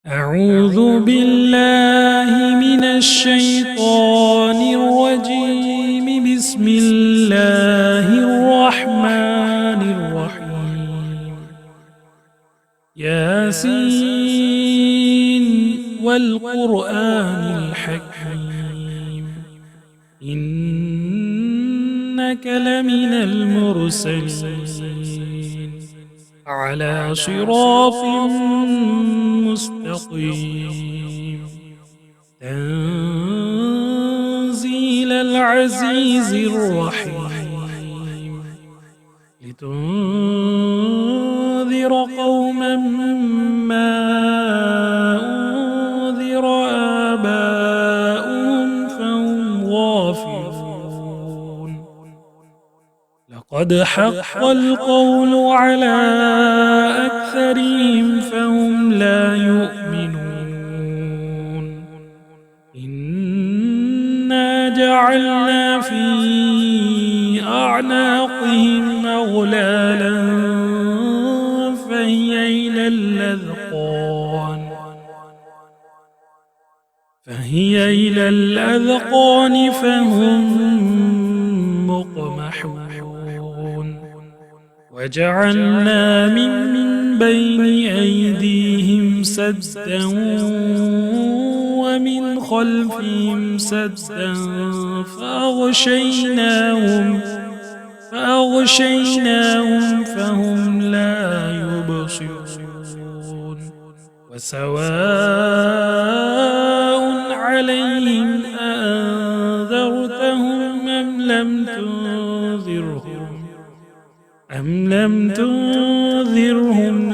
أعوذ بالله من الشيطان الرجيم. بسم الله الرحمن الرحيم. ياسين والقرآن الحكيم إنك لمن المرسلين على صراط مستقيم تنزيل العزيز الرحيم لتنذر قوما ما أنذر آباؤهم فهم غافلون. لقد حق القول على أكثرهم فهم لا يؤمنون. إنا جعلنا في أعناقهم أغلالا فهي إلى الأذقان فهم مقمحون. وجعلنا من بين أيديهم سدا ومن خلفهم سدا فأغشيناهم فهم لا يبصرون. وسواء عليهم أأنذرتهم أم لم تنذرهم